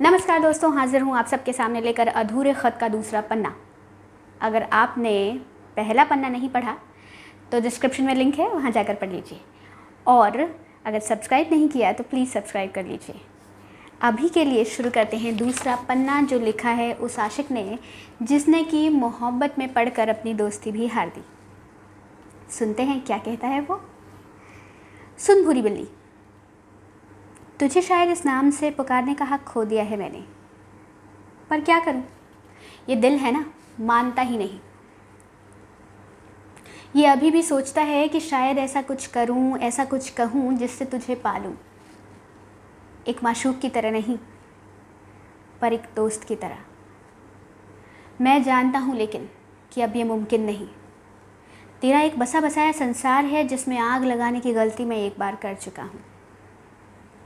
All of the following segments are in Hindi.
नमस्कार दोस्तों, हाजिर हूँ आप सबके सामने लेकर अधूरे ख़त का दूसरा पन्ना। अगर आपने पहला पन्ना नहीं पढ़ा तो डिस्क्रिप्शन में लिंक है, वहाँ जाकर पढ़ लीजिए। और अगर सब्सक्राइब नहीं किया तो प्लीज़ सब्सक्राइब कर लीजिए। अभी के लिए शुरू करते हैं दूसरा पन्ना, जो लिखा है उस आशिक ने जिसने कि मोहब्बत में पढ़कर अपनी दोस्ती भी हार दी। सुनते हैं क्या कहता है वो। सुन भूरी बिल्ली, तुझे शायद इस नाम से पुकारने का हक खो दिया है मैंने, पर क्या करूं, ये दिल है ना, मानता ही नहीं। ये अभी भी सोचता है कि शायद ऐसा कुछ करूं, ऐसा कुछ कहूं जिससे तुझे पालूं, एक माशूक की तरह नहीं, पर एक दोस्त की तरह। मैं जानता हूं लेकिन कि अब ये मुमकिन नहीं। तेरा एक बसा बसाया संसार है जिसमें आग लगाने की गलती मैं एक बार कर चुका हूं,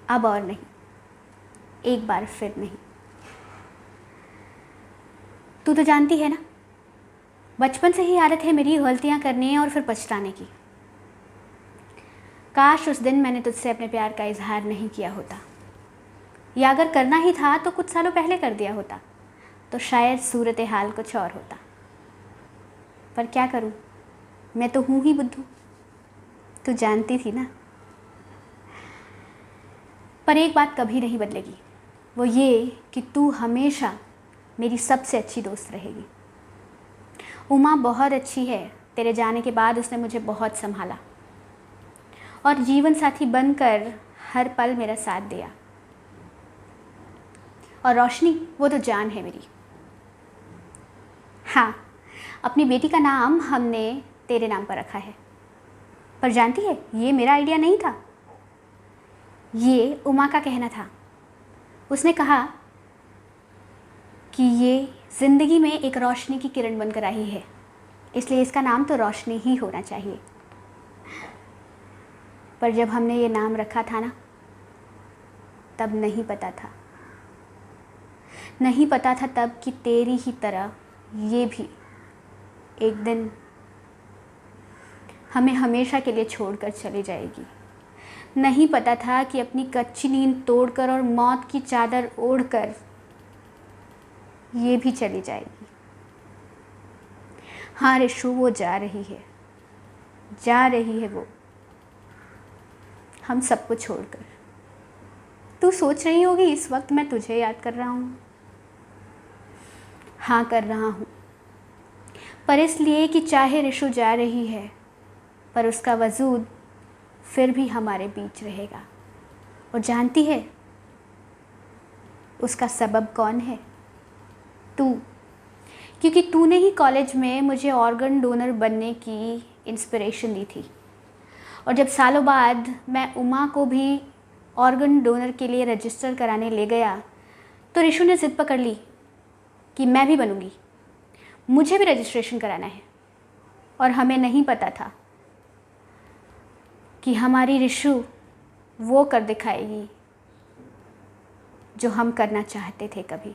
अब और नहीं, एक बार फिर नहीं। तू तो जानती है ना, बचपन से ही आदत है मेरी गलतियां करने और फिर पछताने की। काश उस दिन मैंने तुझसे अपने प्यार का इजहार नहीं किया होता, या अगर करना ही था तो कुछ सालों पहले कर दिया होता, तो शायद सूरत हाल कुछ और होता। पर क्या करूं, मैं तो हूं ही बुद्धू, तू जानती थी ना। पर एक बात कभी नहीं बदलेगी, वो ये कि तू हमेशा मेरी सबसे अच्छी दोस्त रहेगी। उमा बहुत अच्छी है, तेरे जाने के बाद उसने मुझे बहुत संभाला और जीवन साथी बनकर हर पल मेरा साथ दिया। और रोशनी, वो तो जान है मेरी। हाँ, अपनी बेटी का नाम हमने तेरे नाम पर रखा है। पर जानती है, ये मेरा आइडिया नहीं था, ये उमा का कहना था। उसने कहा कि ये ज़िंदगी में एक रोशनी की किरण बनकर आई है, इसलिए इसका नाम तो रोशनी ही होना चाहिए। पर जब हमने ये नाम रखा था ना, तब नहीं पता था, नहीं पता था तब कि तेरी ही तरह ये भी एक दिन हमें हमेशा के लिए छोड़कर चली जाएगी। नहीं पता था कि अपनी कच्ची नींद तोड़कर और मौत की चादर ओढ़कर ये भी चली जाएगी। हाँ रिशु, वो जा रही है, जा रही है वो, हम सबको छोड़कर। तू सोच रही होगी इस वक्त मैं तुझे याद कर रहा हूँ। हाँ, कर रहा हूँ, पर इसलिए कि चाहे रिशु जा रही है, पर उसका वजूद फिर भी हमारे बीच रहेगा। और जानती है उसका सबब कौन है? तू। क्योंकि तूने ही कॉलेज में मुझे ऑर्गन डोनर बनने की इंस्पिरेशन दी थी। और जब सालों बाद मैं उमा को भी ऑर्गन डोनर के लिए रजिस्टर कराने ले गया, तो रिशु ने ज़िद पकड़ ली कि मैं भी बनूंगी, मुझे भी रजिस्ट्रेशन कराना है। और हमें नहीं पता था कि हमारी रिशु वो कर दिखाएगी जो हम करना चाहते थे कभी,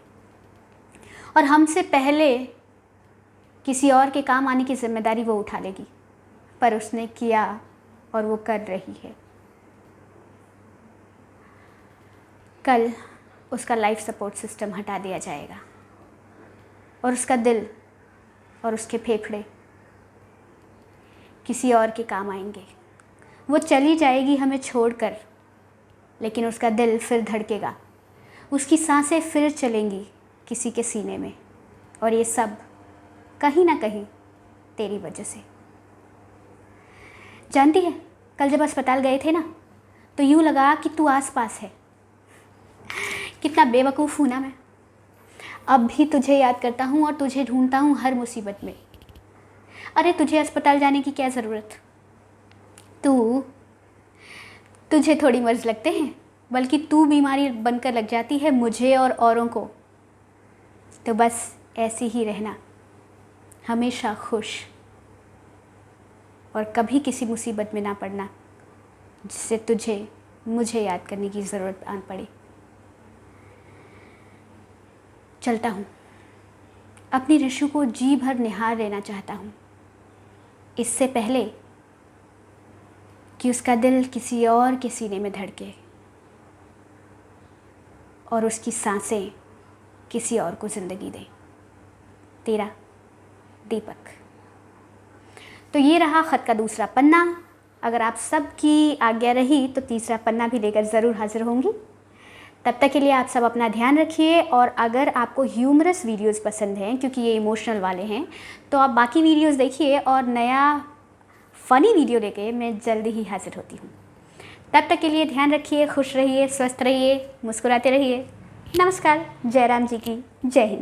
और हमसे पहले किसी और के काम आने की जिम्मेदारी वो उठा लेगी। पर उसने किया और वो कर रही है। कल उसका लाइफ सपोर्ट सिस्टम हटा दिया जाएगा और उसका दिल और उसके फेफड़े किसी और के काम आएंगे। वो चली जाएगी हमें छोड़कर, लेकिन उसका दिल फिर धड़केगा, उसकी सांसें फिर चलेंगी किसी के सीने में। और ये सब कहीं ना कहीं तेरी वजह से। जानती है, कल जब अस्पताल गए थे ना, तो यूँ लगा कि तू आस पास है। कितना बेवकूफ़ हूँ ना मैं। अब भी तुझे याद करता हूँ और तुझे ढूंढता हूँ हर मुसीबत में। अरे तुझे अस्पताल जाने की क्या ज़रूरत, तुझे थोड़ी मर्ज़ लगते हैं, बल्कि तू बीमारी बनकर लग जाती है मुझे और औरों को। तो बस ऐसी ही रहना, हमेशा खुश, और कभी किसी मुसीबत में ना पड़ना जिससे तुझे मुझे याद करने की ज़रूरत आन पड़े। चलता हूँ, अपनी रिशु को जी भर निहार लेना चाहता हूँ, इससे पहले कि उसका दिल किसी और के सीने में धड़के और उसकी सांसें किसी और को ज़िंदगी दें। तेरा दीपक। तो ये रहा ख़त का दूसरा पन्ना। अगर आप सबकी आज्ञा रही तो तीसरा पन्ना भी लेकर ज़रूर हाज़िर होंगी। तब तक के लिए आप सब अपना ध्यान रखिए, और अगर आपको ह्यूमरस वीडियोस पसंद हैं, क्योंकि ये इमोशनल वाले हैं, तो आप बाकी वीडियोस देखिए, और नया फ़नी वीडियो लेके मैं जल्दी ही हाज़िर होती हूँ। तब तक के लिए ध्यान रखिए, खुश रहिए, स्वस्थ रहिए, मुस्कुराते रहिए। नमस्कार। जयराम जी की जय हिंद।